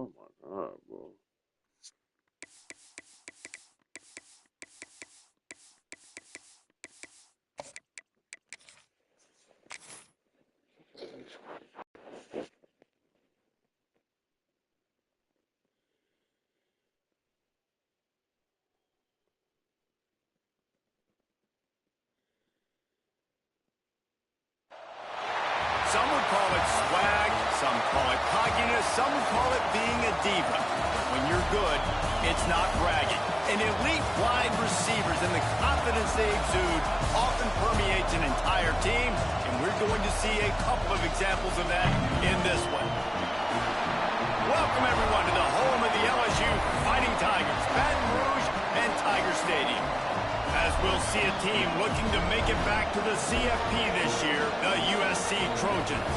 Oh my God, bro. Some would call it swag, some call it cockiness, some would call it being a diva. When you're good, it's not bragging. And elite wide receivers and the confidence they exude often permeates an entire team, and we're going to see a couple of examples of that in this one. Welcome, everyone, to the home of the LSU Fighting Tigers, Baton Rouge and Tiger Stadium. As we'll see a team looking to make it back to the CFP this year, the USC Trojans.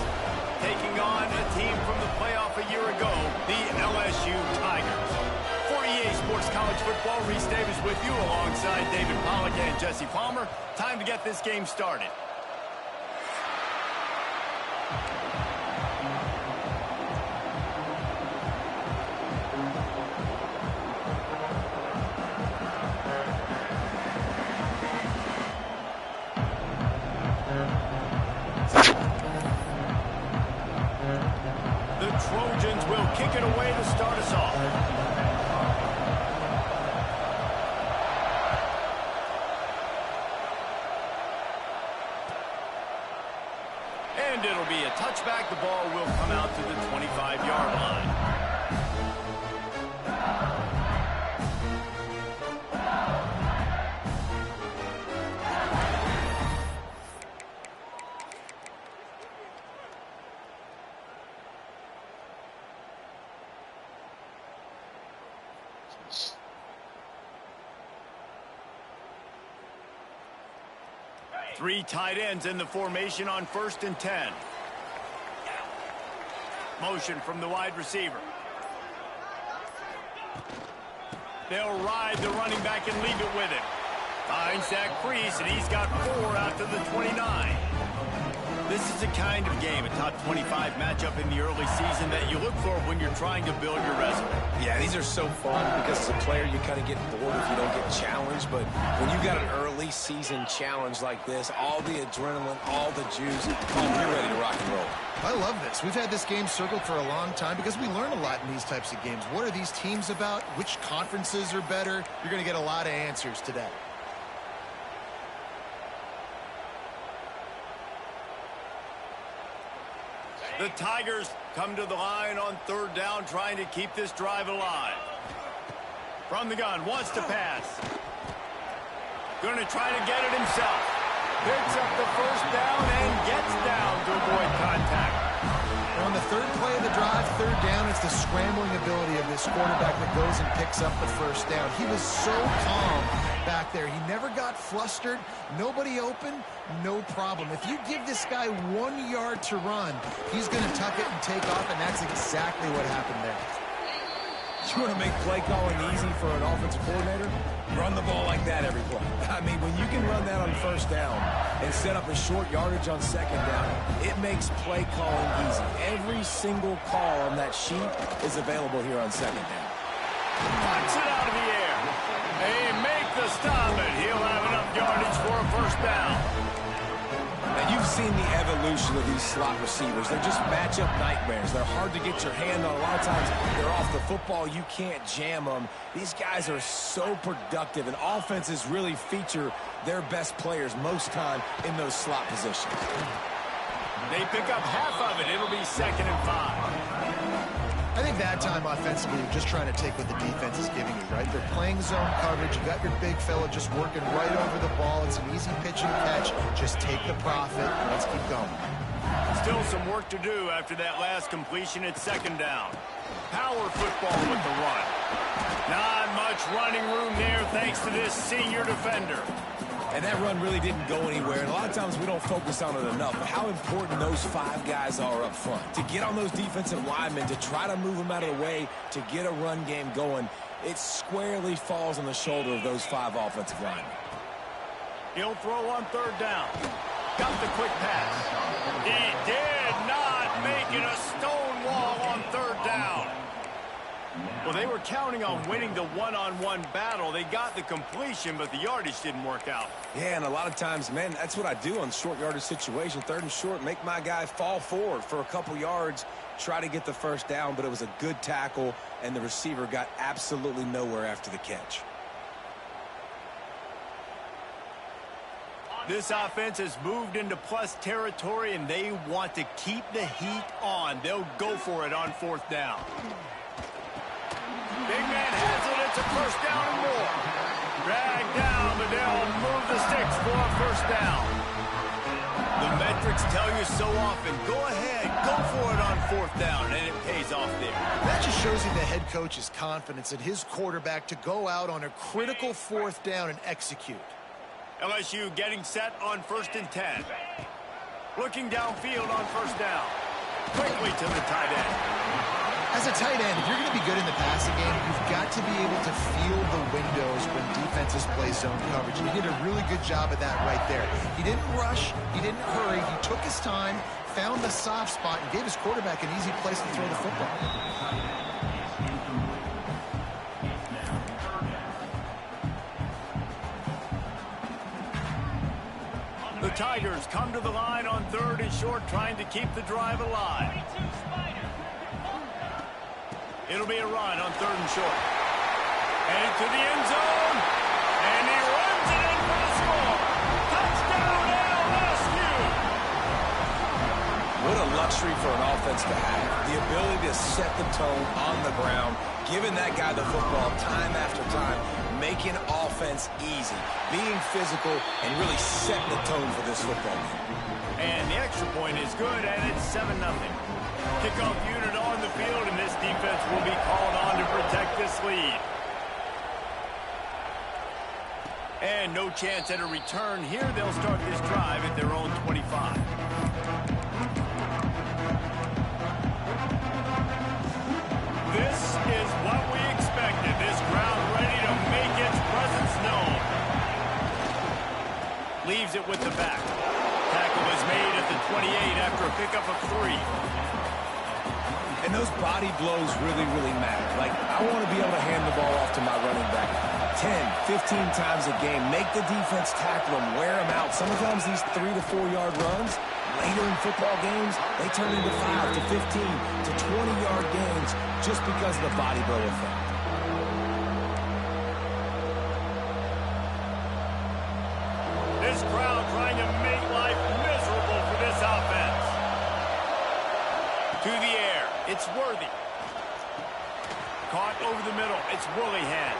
Taking on a team from the playoff a year ago, the LSU Tigers. For EA Sports College Football, Reese Davis with you alongside David Pollack and Jesse Palmer. Time to get this game started. Trojans will kick it away to start us off. And it'll be a touchback. The ball will come out to the 25-yard line. Three tight ends in the formation on 1st and 10. Motion from the wide receiver. They'll ride the running back and leave it with him. Finds that crease, and he's got 4 out to the 29. This is the kind of game, a top 25 matchup in the early season that you look for when you're trying to build your resume. Yeah, these are so fun because as a player, you kind of get bored if you don't get challenged. But when you've got an early season challenge like this, all the adrenaline, all the juice, you're ready to rock and roll. I love this. We've had this game circled for a long time because we learn a lot in these types of games. What are these teams about? Which conferences are better? You're going to get a lot of answers today. The Tigers come to the line on 3rd down, trying to keep this drive alive. From the gun, wants to pass. Going to try to get it himself. Picks up the 1st down and gets down to avoid contact. On the 3rd play of the drive, 3rd down, it's the scrambling ability of this quarterback that goes and picks up the 1st down. He was so calm back there. He never got flustered. Nobody open, no problem. If you give this guy 1 yard to run, he's going to tuck it and take off, and that's exactly what happened there. You want to make play calling easy for an offensive coordinator? Run the ball like that every play. I mean, when you can run that on 1st down and set up a short yardage on 2nd down, it makes play calling easy. Every single call on that sheet is available here on 2nd down. Punts it out of the air. They make the stop, and he'll have enough yardage for a 1st down. And you've seen the evolution of these slot receivers. They're just matchup nightmares. They're hard to get your hand on. A lot of times they're off the football. You can't jam them. These guys are so productive, and offenses really feature their best players most time in those slot positions. They pick up half of it. It'll be 2nd and 5. I think that time offensively, you're just trying to take what the defense is giving you, right? They're playing zone coverage. You got your big fella just working right over the ball. It's an easy pitch and catch. Just take the profit and let's keep going. Still some work to do after that last completion at 2nd down. Power football with the run. Not much running room there thanks to this senior defender. And that run really didn't go anywhere. And a lot of times we don't focus on it enough. But how important those 5 guys are up front. To get on those defensive linemen, to try to move them out of the way, to get a run game going, it squarely falls on the shoulder of those 5 offensive linemen. He'll throw on 3rd down. Got the quick pass. He did not make it a stone wall on 3rd down. Well, they were counting on winning the one-on-one battle. They got the completion, but the yardage didn't work out. Yeah, and a lot of times, man, that's what I do on short yardage situation. 3rd and short, make my guy fall forward for a couple yards, try to get the first down, but it was a good tackle, and the receiver got absolutely nowhere after the catch. This offense has moved into plus territory, and they want to keep the heat on. They'll go for it on 4th down. Big man has it. It's a 1st down and more. Drag down, but they'll move the sticks for a 1st down. The metrics tell you so often, go ahead, go for it on 4th down, and it pays off there. That just shows you the head coach's confidence in his quarterback to go out on a critical 4th down and execute. LSU getting set on 1st and 10. Looking downfield on 1st down. Quickly to the tight end. As a tight end, if you're going to be good in the passing game, you've got to be able to feel the windows when defenses play zone coverage. And he did a really good job of that right there. He didn't rush. He didn't hurry. He took his time, found the soft spot, and gave his quarterback an easy place to throw the football. The Tigers come to the line on 3rd and short, trying to keep the drive alive. It'll be a run on 3rd and short. Headed to the end zone. And he runs it in for the score. Touchdown, LSU! What a luxury for an offense to have. The ability to set the tone on the ground, giving that guy the football time after time, making offense easy, being physical, and really setting the tone for this football game. And the extra point is good, and it's 7-0. Kickoff unit on the field, and this defense will be called on to protect this lead. And no chance at a return here. They'll start this drive at their own 25. This is what we expected. This crowd ready to make its presence known. Leaves it with the back. Tackle is made at the 28 after a pickup of 3. And those body blows really, really matter. Like, I want to be able to hand the ball off to my running back 10, 15 times a game. Make the defense tackle them, wear them out. Sometimes these 3 to 4 yard runs, later in football games, they turn into 5 to 15 to 20 yard gains just because of the body blow effect. This crowd trying to make life miserable for this offense. To the air. It's Worthy. Caught over the middle. It's Willingham.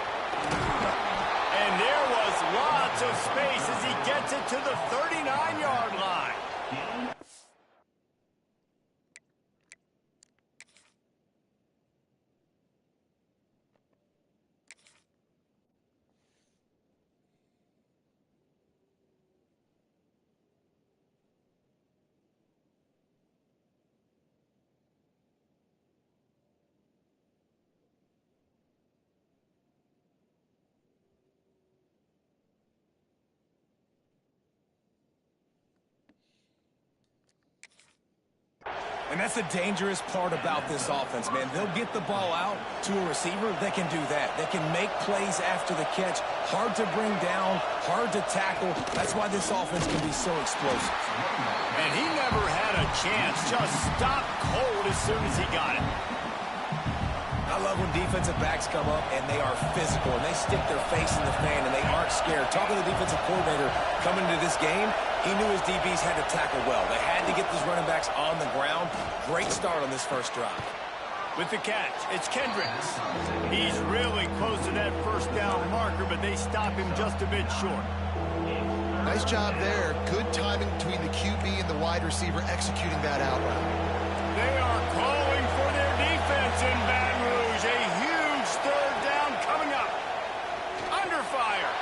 And there was lots of space as he gets it to the 39-yard line. And that's the dangerous part about this offense, man. They'll get the ball out to a receiver. They can do that. They can make plays after the catch. Hard to bring down, hard to tackle. That's why this offense can be so explosive. And he never had a chance. Just stopped cold as soon as he got it. I love when defensive backs come up and they are physical and they stick their face in the fan and they aren't scared. Talking to the defensive coordinator coming into this game, he knew his DBs had to tackle well. They had to get these running backs on the ground. Great start on this first drive. With the catch, it's Kendricks. He's really close to that 1st down marker, but they stop him just a bit short. Nice job there. Good timing between the QB and the wide receiver executing that out route. They are calling for their defense in Baton Rouge. A huge 3rd down coming up. Under fire.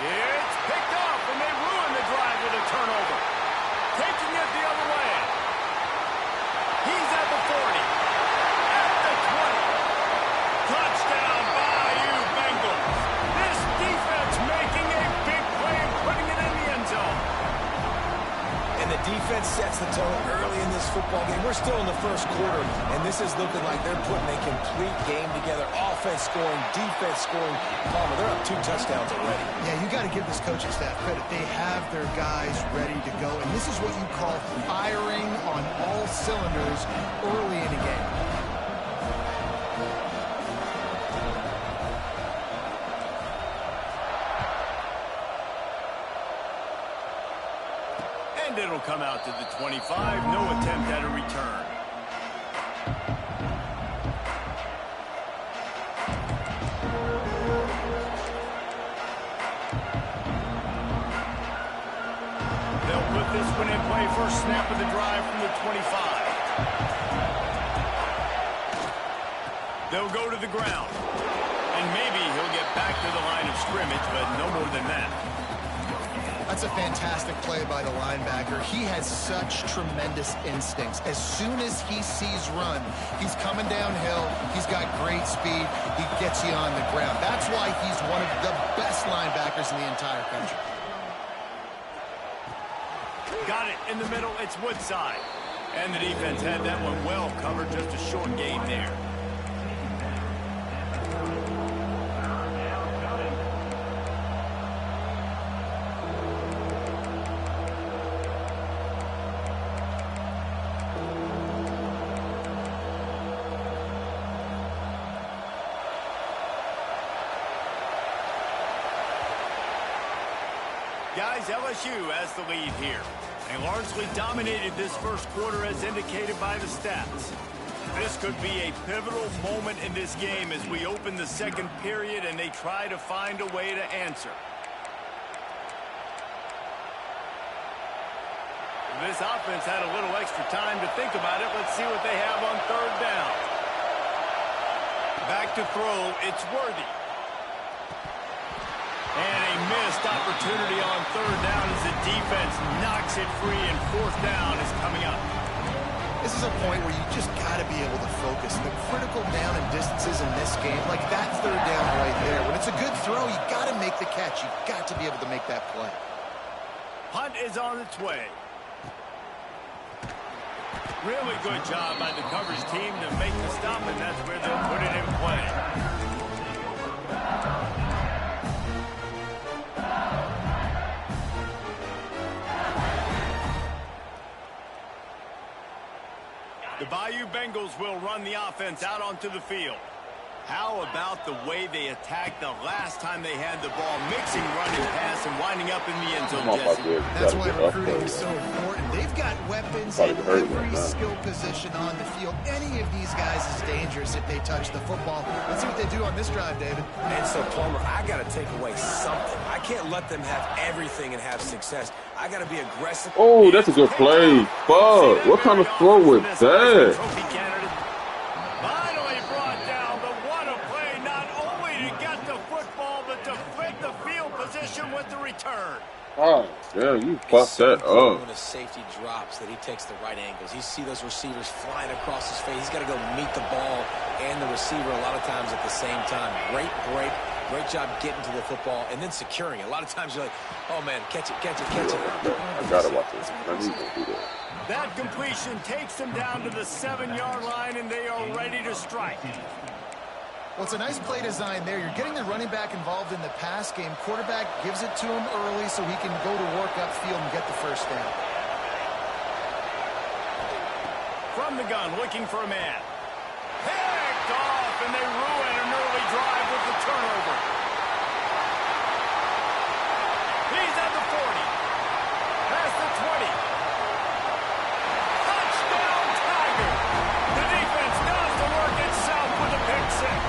It's picked up, and they ruin the drive with a turnover. Taking it the other way. He's at the 40. At the 20. Touchdown, Bayou Bengals. This defense making a big play and putting it in the end zone. And the defense defense sets the tone early in this football game. We're still in the first quarter, and this is looking like they're putting a complete game together. Offense scoring, defense scoring. Palmer, they're up 2 touchdowns already. Yeah, you got to give this coaching staff credit. They have their guys ready to go, and this is what you call firing on all cylinders early in a game. And it'll come out to the 25. No attempt at a return. They'll put this one in play. First snap of the drive from the 25. They'll go to the ground. And maybe he'll get back to the line of scrimmage, but no more than that. That's a fantastic play by the linebacker. He has such tremendous instincts. As soon as he sees run, he's coming downhill. He's got great speed. He gets you on the ground. That's why he's one of the best linebackers in the entire country. Got it in the middle. It's Woodside. And the defense had that one well covered. Just a short gain there. Guys, LSU has the lead here. They largely dominated this first quarter as indicated by the stats. This could be a pivotal moment in this game as we open the second period and they try to find a way to answer. This offense had a little extra time to think about it. Let's see what they have on third down. Back to throw, it's Worthy. And a missed opportunity on third down as the defense knocks it free, and fourth down is coming up. This is a point where you just got to be able to focus. The critical down and distances in this game, like that third down right there. When it's a good throw, you got to make the catch. You got to be able to make that play. Punt is on its way. Really good job by the coverage team to make the stop, and that's where they'll put it in play. The Bayou Bengals will run the offense out onto the field. How about the way they attacked the last time they had the ball, mixing running pass and winding up in the end zone, Jesse? That's why recruiting is so important. They've got weapons in every skill position on the field. Any of these guys is dangerous if they touch the football. Let's see what they do on this drive, David. And so, Palmer, I got to take away something. I can't let them have everything and have success. I got to be aggressive. Oh, that's a good play. Fuck. What kind of throw was that? Finally brought down, but what a play, not only to get the football, but to fit the field position with the return. Oh, yeah, you fucked that up. When a safety drops, that he takes the right angles. You see those receivers flying across his face. He's got to go meet the ball and the receiver a lot of times at the same time. Great break. Great job getting to the football and then securing it. A lot of times you're like, oh, man, catch it, catch it, catch it. I got to watch this. I need to do that. That completion takes them down to the 7-yard line, and they are ready to strike. Well, it's a nice play design there. You're getting the running back involved in the pass game. Quarterback gives it to him early so he can go to work upfield and get the first down. From the gun, looking for a man. Picked off, and they ruin an early drive with the turnover. He's at the 40. Past the 20. Touchdown, Tiger. The defense does the work itself with a pick six.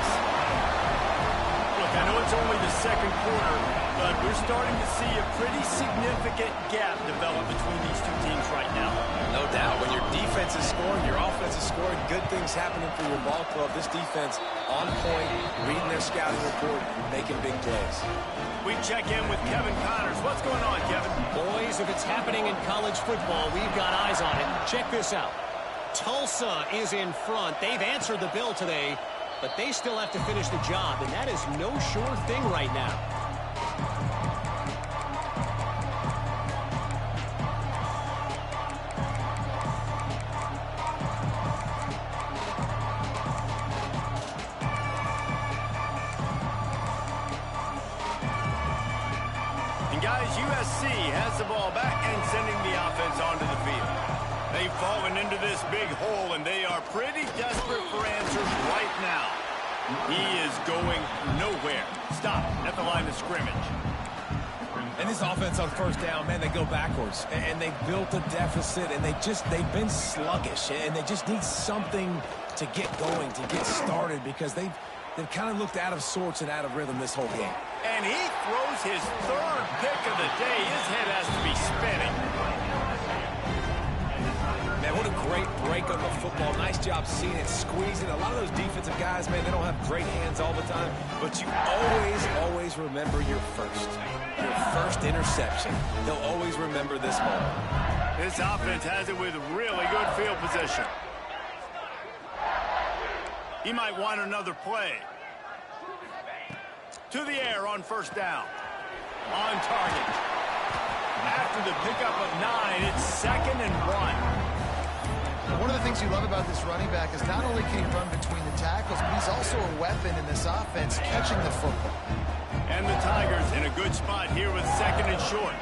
Look, I know it's only the second quarter, but we're starting to see a pretty significant gap develop between these two teams right now. No doubt. When your defense is scoring, your offense is scoring, good things happening for your ball club. This defense on point, reading their scouting report, making big plays. We check in with Kevin Connors. What's going on, Kevin? Boys, if it's happening in college football, we've got eyes on it. Check this out. Tulsa is in front. They've answered the bell today, but they still have to finish the job, and that is no sure thing right now. USC has the ball back and sending the offense onto the field. They've fallen into this big hole, and they are pretty desperate for answers right now. He is going nowhere. Stop at the line of scrimmage. And this offense on first down, man, they go backwards. And they've built a deficit, and they've been sluggish. And they just need something to get going, to get started, because they've kind of looked out of sorts and out of rhythm this whole game. And he throws his third pick of the day. His head has to be spinning. Man, what a great break on the football. Nice job seeing it, squeezing. A lot of those defensive guys, man, they don't have great hands all the time, but you always remember your first interception. They'll always remember this moment. This offense has it with really good field position. He might want another play. To the air on first down. On target. After the pickup of 9, it's 2nd and 1. One of the things you love about this running back is not only can he run between the tackles, but he's also a weapon in this offense, catching the football. And the Tigers in a good spot here with 2nd and short.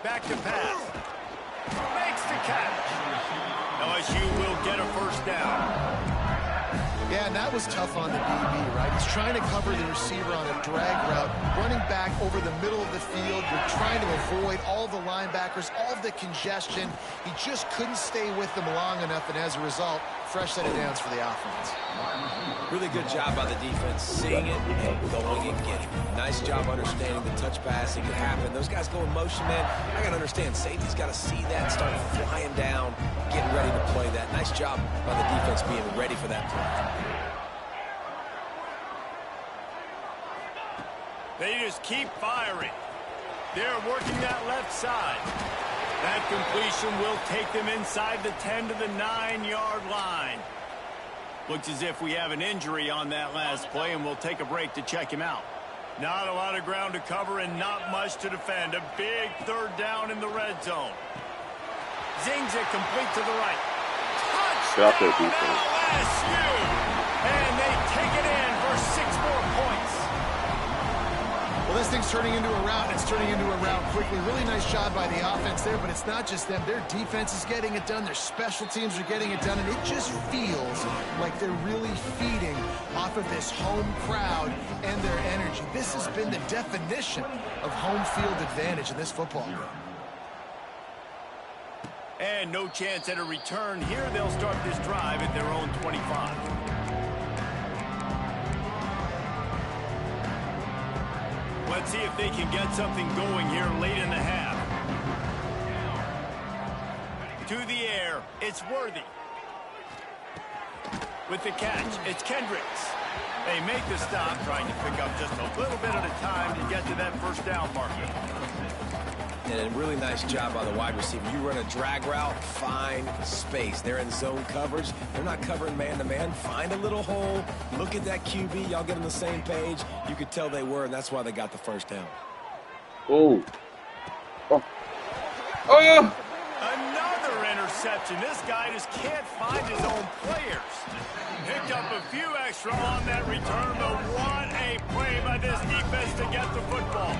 Back to pass. Makes the catch. LSU will get a first down. Yeah, and that was tough on the DB, right? He's trying to cover the receiver on a drag route, running back over the middle of the field. You're trying to avoid all the linebackers, all of the congestion. He just couldn't stay with them long enough, and as a result, fresh set of downs for the offense. Really good job by the defense, seeing it and going and getting it. Nice job understanding the touch pass. It could happen. Those guys go in motion, man. I got to understand, safety's got to see that, start flying down, getting ready to play that. Nice job by the defense being ready for that play. They just keep firing. They're working that left side. That completion will take them inside the 10 to the 9-yard line. Looks as if we have an injury on that last play, and we'll take a break to check him out. Not a lot of ground to cover and not much to defend. A big third down in the red zone. Zings it complete to the right. Touchdown LSU! And they take it in for 6 more points. Well, this thing's turning into a rout, and it's turning into a rout quickly. Really nice job by the offense there, but it's not just them. Their defense is getting it done. Their special teams are getting it done, and it just feels like they're really feeding off of this home crowd and their energy. This has been the definition of home field advantage in this football game. And no chance at a return here. They'll start this drive at their own 25. Let's see if they can get something going here late in the half. To the air, it's Worthy. With the catch, it's Kendricks. They make the stop, trying to pick up just a little bit at a time to get to that first down marker. And a really nice job by the wide receiver. You run a drag route, find space. They're in zone coverage. They're not covering man-to-man. Find a little hole. Look at that QB. Y'all get on the same page. You could tell they were, and that's why they got the first down. Oh. Oh. Another interception. This guy just can't find his own players. Picked up a few extra on that return, but what a play by this defense to get the football.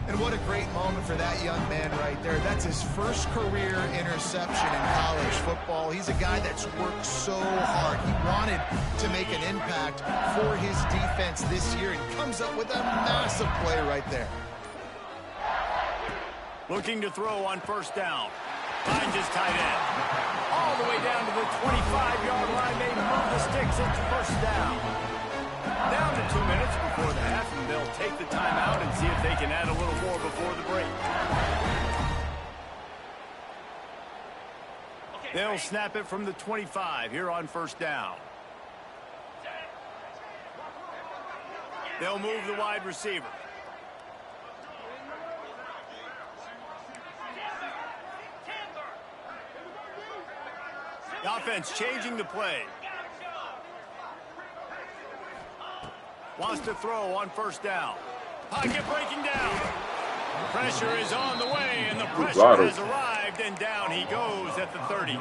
And what a great moment for that young man right there. That's his first career interception in college football. He's a guy that's worked so hard. He wanted to make an impact for his defense this year and comes up with a massive play right there. Looking to throw on first down. Finds his tight end. All the way down to the 25-yard line. They move the sticks into first down. Down to 2 minutes before the half, and they'll take the timeout and see if they can add a little more before the break. They'll snap it from the 25 here on first down. They'll move the wide receiver. The offense changing the play. Wants to throw on first down. Pocket breaking down. Pressure is on the way, and the pressure has arrived, and down he goes at the 30.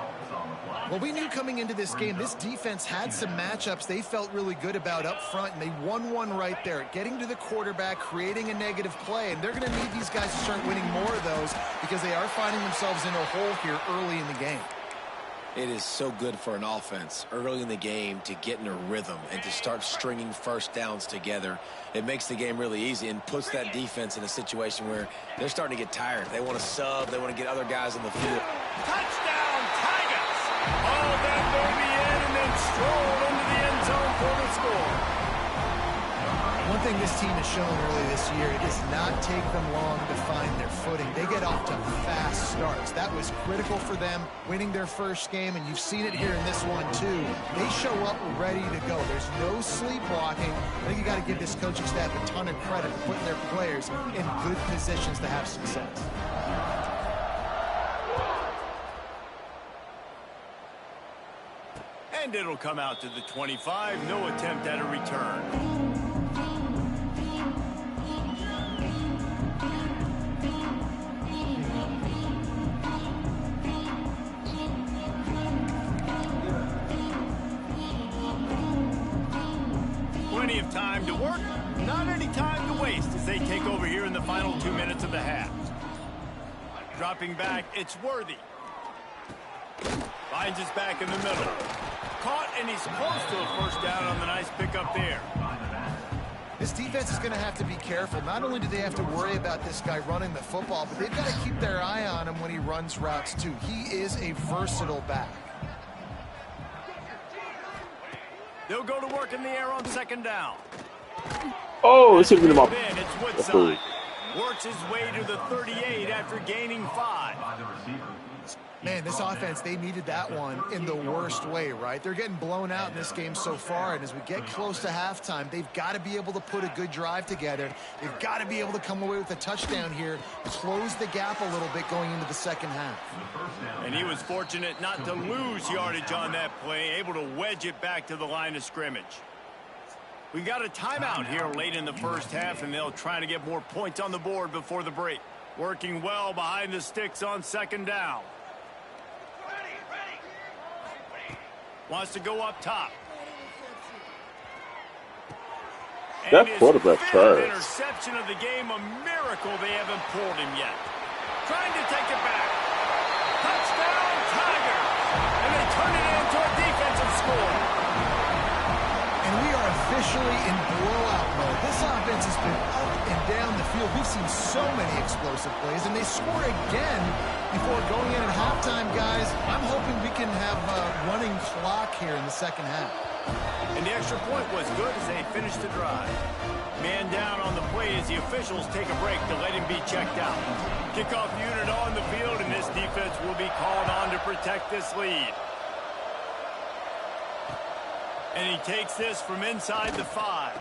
Well, we knew coming into this game, this defense had some matchups they felt really good about up front, and they won one right there, getting to the quarterback, creating a negative play, and they're going to need these guys to start winning more of those because they are finding themselves in a hole here early in the game. It is so good for an offense early in the game to get in a rhythm and to start stringing first downs together. It makes the game really easy and puts that defense in a situation where they're starting to get tired. They want to sub. They want to get other guys on the field. Touchdown, Tigers! Oh, that baby in and then strolled into the end zone for the score. One thing this team has shown early this year, it does not take them long to find their footing. They get off to fast starts. That was critical for them winning their first game, and you've seen it here in this one too. They show up ready to go. There's no sleepwalking. I think you got to give this coaching staff a ton of credit for putting their players in good positions to have success. And it'll come out to the 25. No attempt at a return. Plenty of time to work, not any time to waste as they take over here in the final 2 minutes of the half. Dropping back, it's Worthy. Finds his back in the middle. Caught, and he's close to a first down on the nice pickup there. This defense is going to have to be careful. Not only do they have to worry about this guy running the football, but they've got to keep their eye on him when he runs routes too. He is a versatile back. They'll go to work in the air on second down. Oh, it's hitting him up. It's Woodside. Works his way to the 38 after gaining 5. Man, this offense, they needed that one in the worst way, right? They're getting blown out in this game so far, and as we get close to halftime, they've got to be able to put a good drive together. They've got to be able to come away with a touchdown here, close the gap a little bit going into the second half. And he was fortunate not to lose yardage on that play, able to wedge it back to the line of scrimmage. We got a timeout here late in the first half, and they'll try to get more points on the board before the break. Working well behind the sticks on second down. Wants to go up top. That quarterback trash. Interception of the game, a miracle they haven't pulled him yet. Trying to take it back. Touchdown, Tigers! And they turn it into a defensive score. And we are officially in blowout mode. This offense has been up and down the field. We've seen so many explosive plays, and they score again before going in at halftime, guys. I'm hoping we can have a running clock here in the second half. And the extra point was good as they finished the drive. Man down on the play as the officials take a break to let him be checked out. Kickoff unit on the field, and this defense will be called on to protect this lead. And he takes this from inside the 5.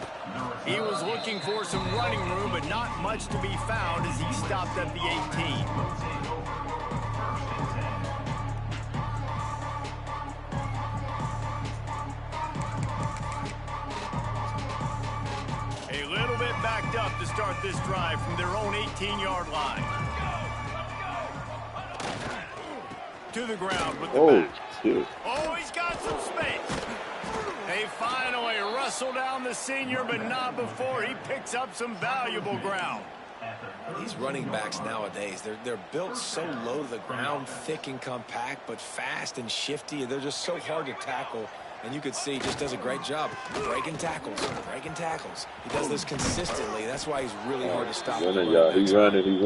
He was looking for some running room, but not much to be found as he stopped at the 18. A little bit backed up to start this drive from their own 18-yard line. To the ground with the back. Shit. Oh, he's got some space. They finally wrestle down the senior, but not before he picks up some valuable ground. These running backs nowadays, they're built so low to the ground, thick and compact, but fast and shifty. They're just so hard to tackle. And you could see he just does a great job breaking tackles, breaking tackles. He does this consistently. That's why he's really hard to stop. He's running.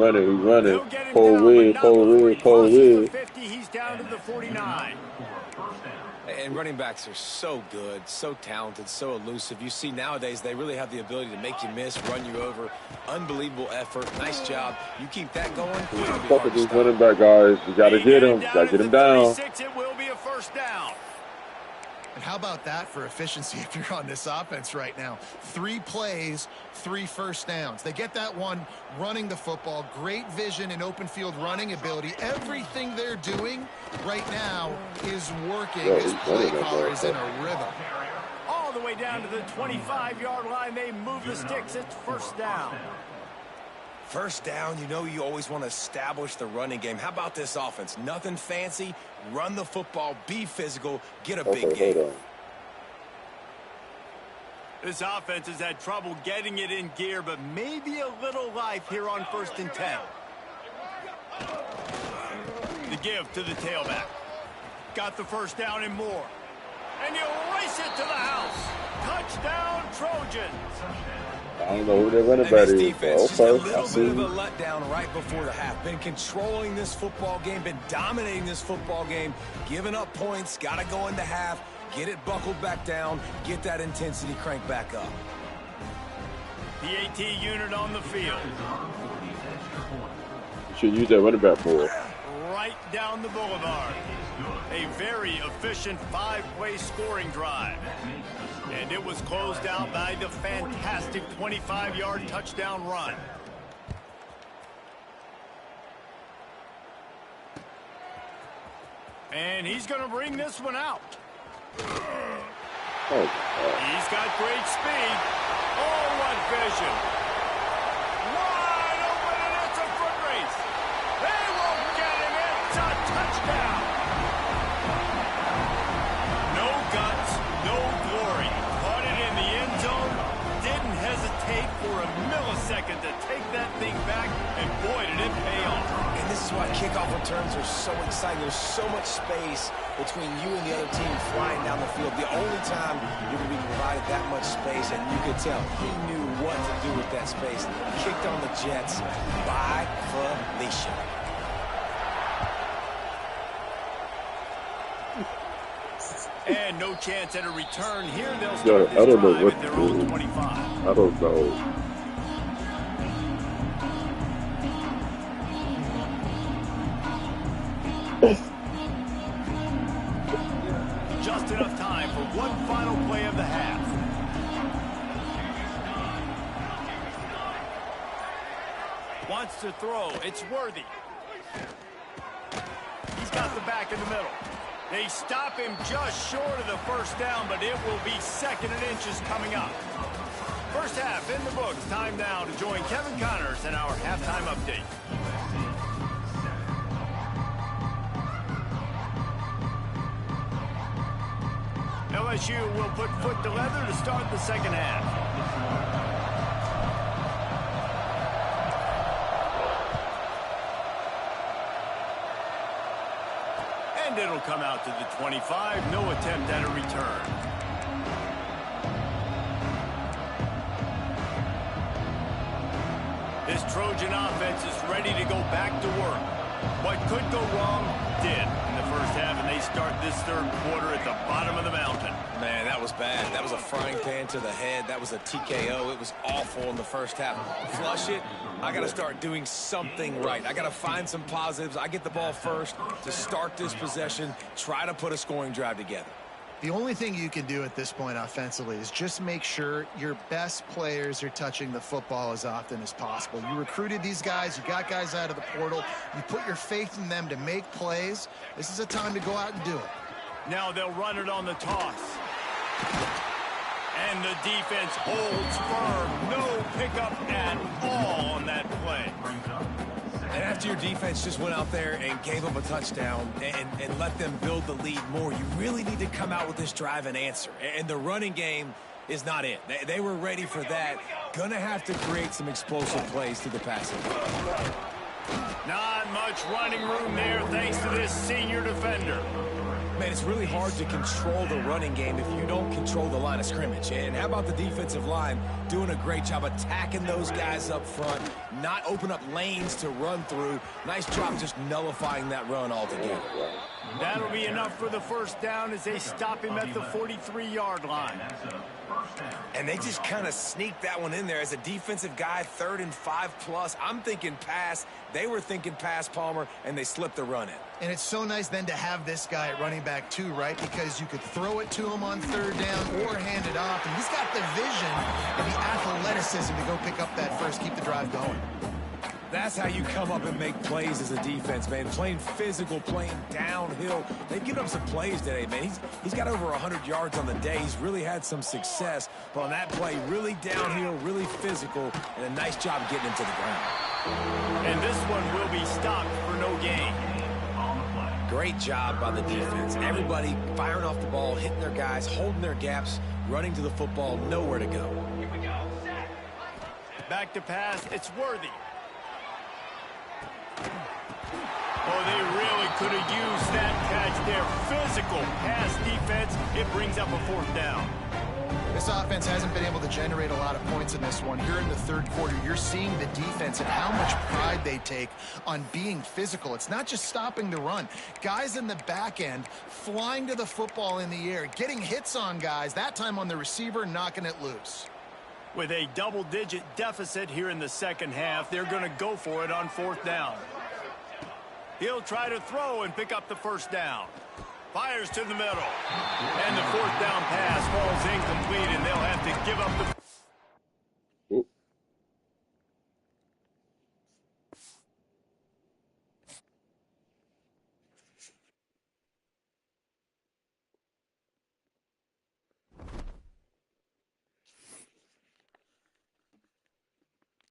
Cold win. 50, he's down to the 49. And running backs are so good, so talented, so elusive. You see nowadays they really have the ability to make you miss, run you over. Unbelievable effort. Nice job. You keep that going. Fuck with this running back, guys. You got to get him. Got to get him down. It will be a first down. And how about that for efficiency if you're on this offense right now? 3 plays, 3 first downs. They get that one running the football, great vision and open field running ability. Everything they're doing right now is working. This play caller is in a rhythm. All the way down to the 25-yard line. They move the sticks. It's first down. First down, you know you always want to establish the running game. How about this offense? Nothing fancy. Run the football, be physical, get a big gain. This offense has had trouble getting it in gear, but maybe a little life here on 1st and 10. The give to the tailback. Got the first down and more. And you race it to the house. Touchdown, Trojans. I don't know who they're running back is. Defense, just a little bit of a letdown right before the half. Been controlling this football game, been dominating this football game, giving up points, got to go into half, get it buckled back down, get that intensity cranked back up. PAT unit on the field. You should use that running back more. Right down the boulevard. A very efficient 5-play scoring drive. And it was closed out by the fantastic 25-yard touchdown run. And he's going to bring this one out. Oh, he's got great speed. Oh, what vision. Wide open, and it's a foot race. They won't get him. It's a touchdown. No guts, no glory. Caught it in the end zone. Didn't hesitate for a millisecond to take that thing back, and boy, did it pay off. And this is why kickoff returns are so exciting. There's so much space between you and the other team flying down the field. The only time you're going to be provided that much space, and you could tell he knew what to do with that space. Kicked on the Jets by Felicia. And no chance at a return here. They'll start this drive at their own 25. I don't know. Just enough time for one final play of the half. Wants to throw. It's Worthy. He's got the back in the middle. They stop him just short of the first down, but it will be 2nd and inches coming up. First half in the books. Time now to join Kevin Connors in our halftime update. LSU will put foot to leather to start the second half. And it'll come out to the 25. No attempt at a return. This Trojan offense is ready to go back to work. What could go wrong did in the first half, and they start this third quarter at the bottom of the mountain. Man, that was bad. That was a frying pan to the head. That was a TKO. It was awful in the first half. Flush it. I got to start doing something right. I got to find some positives. I get the ball first to start this possession, try to put a scoring drive together. The only thing you can do at this point offensively is just make sure your best players are touching the football as often as possible. You recruited these guys. You got guys out of the portal. You put your faith in them to make plays. This is a time to go out and do it. Now they'll run it on the toss. And the defense holds firm. No pickup at all on that play. And after your defense just went out there and gave them a touchdown and let them build the lead more, you really need to come out with this drive and answer. And the running game is not it. They were ready for that. Gonna have to create some explosive plays through the passing. Not much running room there thanks to this senior defender. Man, it's really hard to control the running game if you don't control the line of scrimmage. And how about the defensive line doing a great job attacking those guys up front, not open up lanes to run through. Nice job just nullifying that run altogether. That'll be enough for the first down as they stop him at the 43-yard line. And they just kind of sneaked that one in there as a defensive guy, 3rd and 5+. I'm thinking pass. They were thinking pass, Palmer, and they slipped the run in. And it's so nice then to have this guy at running back too, right? Because you could throw it to him on 3rd down or hand it off. And he's got the vision and the athleticism to go pick up that first, keep the drive going. That's how you come up and make plays as a defense, man. Playing physical, playing downhill. They've given up some plays today, man. He's got over 100 yards on the day. He's really had some success. But on that play, really downhill, really physical, and a nice job getting him to the ground. And this one will be stopped for no gain. Great job by the defense. Everybody firing off the ball, hitting their guys, holding their gaps, running to the football, nowhere to go. Back to pass, it's Worthy. Oh, they really could have used that catch there. Physical pass defense. It brings up a 4th down. This offense hasn't been able to generate a lot of points in this one. Here in the third quarter, you're seeing the defense and how much pride they take on being physical. It's not just stopping the run. Guys in the back end flying to the football in the air, getting hits on guys, that time on the receiver, knocking it loose. With a double-digit deficit here in the second half, they're going to go for it on 4th down. He'll try to throw and pick up the 1st down. Fires to the middle. And the 4th down pass falls incomplete, and